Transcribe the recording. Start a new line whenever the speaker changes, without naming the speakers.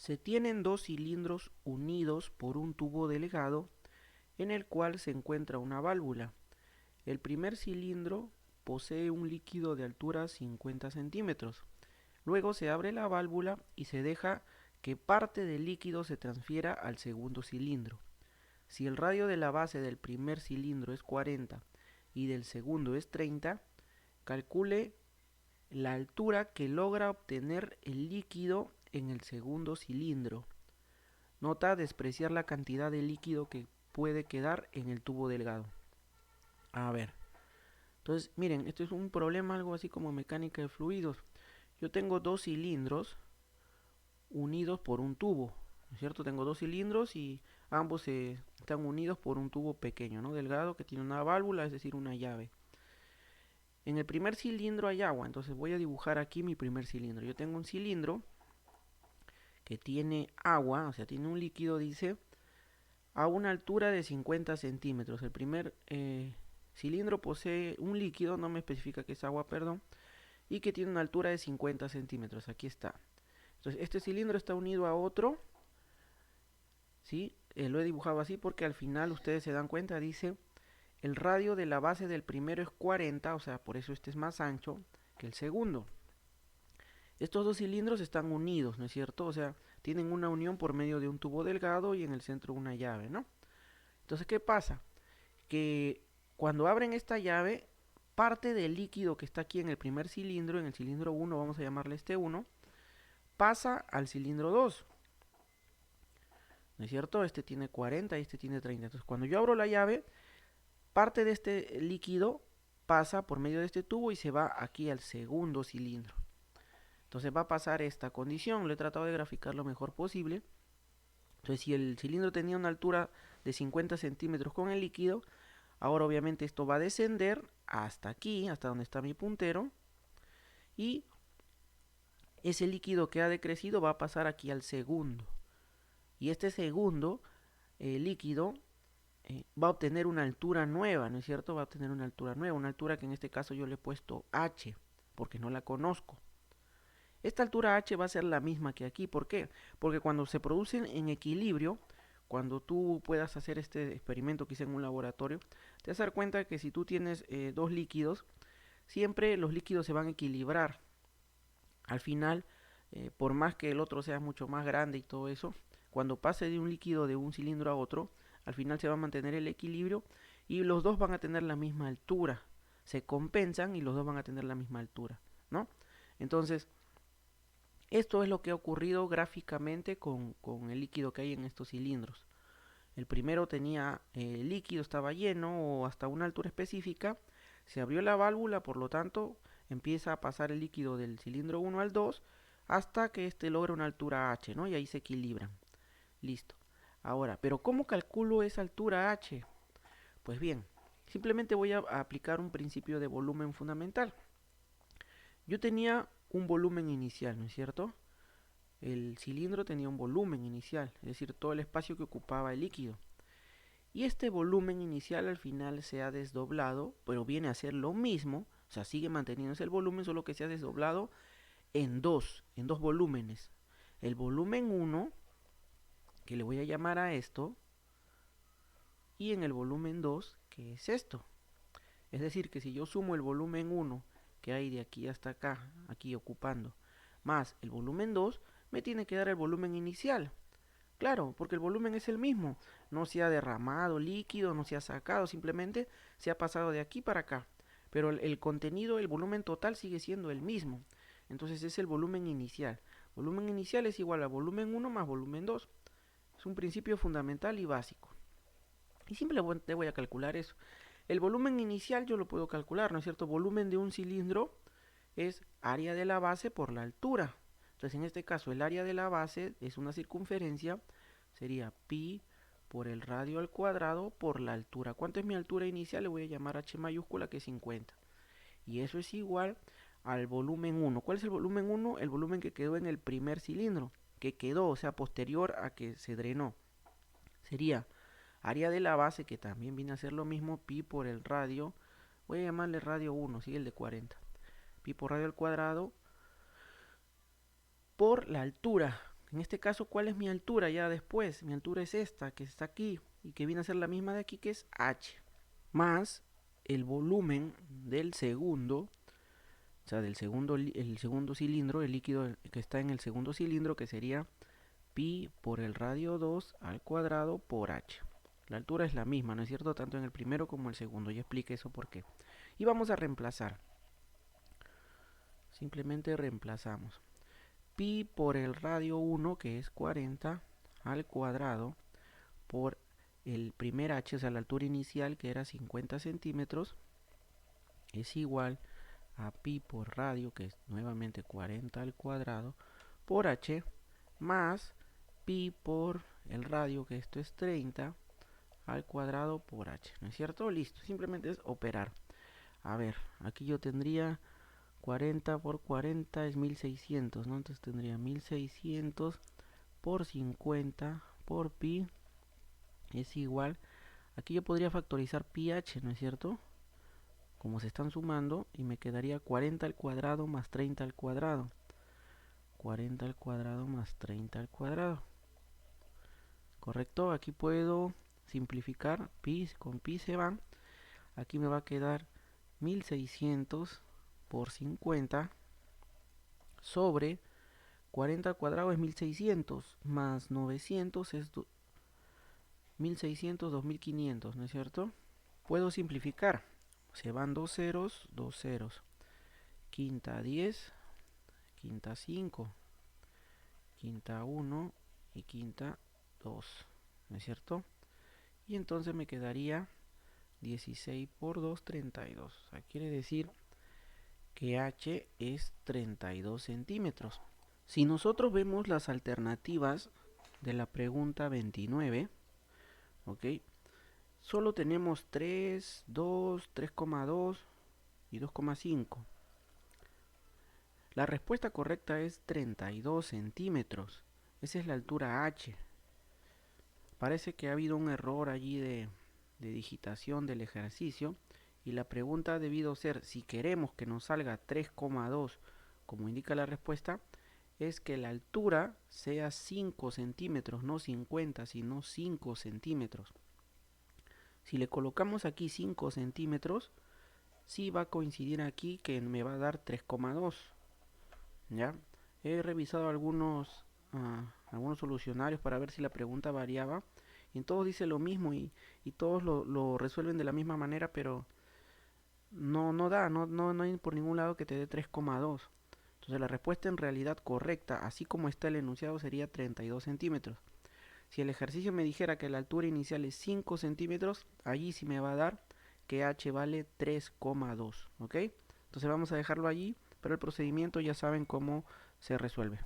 Se tienen dos cilindros unidos por un tubo delgado en el cual se encuentra una válvula. El primer cilindro posee un líquido de altura 50 centímetros. Luego se abre la válvula y se deja que parte del líquido se transfiera al segundo cilindro. Si el radio de la base del primer cilindro es 40 y del segundo es 30, calcule la altura que logra obtener el líquido en el segundo cilindro. Nota despreciar la cantidad de líquido que puede quedar en el tubo delgado. A ver, entonces miren, esto es un problema algo así como mecánica de fluidos. Yo tengo dos cilindros unidos por un tubo, ¿no es cierto? Tengo dos cilindros y ambos están unidos por un tubo pequeño, ¿no? Delgado, que tiene una válvula, es decir, una llave. En el primer cilindro hay agua, entonces voy a dibujar aquí mi primer cilindro. Yo tengo un cilindro que tiene agua, o sea, tiene un líquido, dice, a una altura de 50 centímetros. El primer cilindro posee un líquido, no me especifica que es agua, perdón, y que tiene una altura de 50 centímetros. Aquí está. Entonces, este cilindro está unido a otro, ¿sí? Lo he dibujado así porque al final ustedes se dan cuenta, dice, el radio de la base del primero es 40, o sea, por eso este es más ancho que el segundo. Estos dos cilindros están unidos, ¿no es cierto? O sea, tienen una unión por medio de un tubo delgado y en el centro una llave, ¿no? Entonces, ¿qué pasa? Que cuando abren esta llave, parte del líquido que está aquí en el primer cilindro, en el cilindro 1, vamos a llamarle este 1, pasa al cilindro 2. ¿No es cierto? Este tiene 40 y este tiene 30. Entonces, cuando yo abro la llave, parte de este líquido pasa por medio de este tubo y se va aquí al segundo cilindro. Entonces va a pasar esta condición. Lo he tratado de graficar lo mejor posible. Entonces, si el cilindro tenía una altura de 50 centímetros con el líquido, ahora obviamente esto va a descender hasta aquí, hasta donde está mi puntero, y ese líquido que ha decrecido va a pasar aquí al segundo. Y este segundo líquido va a obtener una altura nueva, ¿no es cierto? Va a obtener una altura nueva, una altura que en este caso yo le he puesto h, porque no la conozco. Esta altura h va a ser la misma que aquí, ¿por qué? Porque cuando se producen en equilibrio, cuando tú puedas hacer este experimento que hice en un laboratorio, te vas a dar cuenta que si tú tienes dos líquidos, siempre los líquidos se van a equilibrar. Al final, por más que el otro sea mucho más grande y todo eso, cuando pase de un líquido de un cilindro a otro, al final se va a mantener el equilibrio y los dos van a tener la misma altura. Se compensan y los dos van a tener la misma altura, ¿no? Entonces, esto es lo que ha ocurrido gráficamente con el líquido que hay en estos cilindros. El primero tenía líquido, estaba lleno o hasta una altura específica. Se abrió la válvula, por lo tanto, empieza a pasar el líquido del cilindro 1 al 2 hasta que este logra una altura h, ¿no? Y ahí se equilibran. Listo. Ahora, ¿pero cómo calculo esa altura h? Pues bien, simplemente voy a aplicar un principio de volumen fundamental. Yo tenía un volumen inicial, ¿no es cierto? El cilindro tenía un volumen inicial, es decir, todo el espacio que ocupaba el líquido. Y este volumen inicial al final se ha desdoblado, pero viene a ser lo mismo, o sea, sigue manteniéndose el volumen, solo que se ha desdoblado en dos volúmenes. El volumen 1, que le voy a llamar a esto, y en el volumen 2, que es esto. Es decir, que si yo sumo el volumen 1, que hay de aquí hasta acá, aquí ocupando, más el volumen 2, me tiene que dar el volumen inicial. Claro, porque el volumen es el mismo. No se ha derramado líquido, no se ha sacado, simplemente se ha pasado de aquí para acá. Pero el contenido, el volumen total sigue siendo el mismo. Entonces es el volumen inicial. Volumen inicial es igual a volumen 1 más volumen 2. Es un principio fundamental y básico. Y simplemente voy a calcular eso. El volumen inicial yo lo puedo calcular, ¿no es cierto? Volumen de un cilindro es área de la base por la altura. Entonces en este caso el área de la base es una circunferencia, sería pi por el radio al cuadrado por la altura. ¿Cuánto es mi altura inicial? Le voy a llamar h mayúscula, que es 50. Y eso es igual al volumen 1. ¿Cuál es el volumen 1? El volumen que quedó en el primer cilindro, que quedó, o sea, posterior a que se drenó. Sería área de la base, que también viene a ser lo mismo, pi por el radio, voy a llamarle radio 1, ¿sí? El de 40. Pi por radio al cuadrado por la altura, En este caso, ¿cuál es mi altura ya después? Mi altura es esta, que está aquí, y que viene a ser la misma de aquí, que es h, más el volumen del segundo, o sea, el segundo cilindro, el líquido que está en el segundo cilindro, que sería pi por el radio 2 al cuadrado por h. La altura es la misma, ¿no es cierto? Tanto en el primero como el segundo. Ya expliqué eso por qué. Y vamos a reemplazar. Simplemente reemplazamos. Pi por el radio 1, que es 40, al cuadrado, por el primer h, o sea, la altura inicial, que era 50 centímetros, es igual a pi por radio, que es nuevamente 40 al cuadrado, por h, más pi por el radio, que esto es 30, al cuadrado por h, ¿no es cierto? Listo, simplemente es operar. A ver, aquí yo tendría 40 por 40 es 1600, ¿no? Entonces tendría 1600 por 50 por pi es igual. Aquí yo podría factorizar pi h, ¿no es cierto? Como se están sumando, y me quedaría 40 al cuadrado más 30 al cuadrado. 40 al cuadrado más 30 al cuadrado. ¿Correcto? Aquí puedo simplificar. Pi con pi se van. Aquí me va a quedar 1600 por 50 sobre 40 al cuadrado es 1600 más 900 es 1600, 2500, ¿no es cierto? Puedo simplificar. Se van dos ceros, quinta 10, quinta 5, quinta 1 y quinta 2, ¿no es cierto? Y entonces me quedaría 16 por 2, 32. O sea, quiere decir que h es 32 centímetros. Si nosotros vemos las alternativas de la pregunta 29, ¿ok? Solo tenemos 3, 2, 3,2 y 2,5. La respuesta correcta es 32 centímetros. Esa es la altura h. Parece que ha habido un error allí de digitación del ejercicio. Y la pregunta ha debido ser, si queremos que nos salga 3,2 como indica la respuesta, es que la altura sea 5 centímetros, no 50, sino 5 centímetros. Si le colocamos aquí 5 centímetros, sí va a coincidir aquí que me va a dar 3,2. ¿Ya? He revisado algunos solucionarios para ver si la pregunta variaba. Y en todos dice lo mismo y todos lo resuelven de la misma manera, pero no hay por ningún lado que te dé 3,2. Entonces la respuesta en realidad correcta, así como está el enunciado, sería 32 centímetros. Si el ejercicio me dijera que la altura inicial es 5 centímetros, allí sí me va a dar que h vale 3,2. ¿Ok? Entonces vamos a dejarlo allí, pero el procedimiento ya saben cómo se resuelve.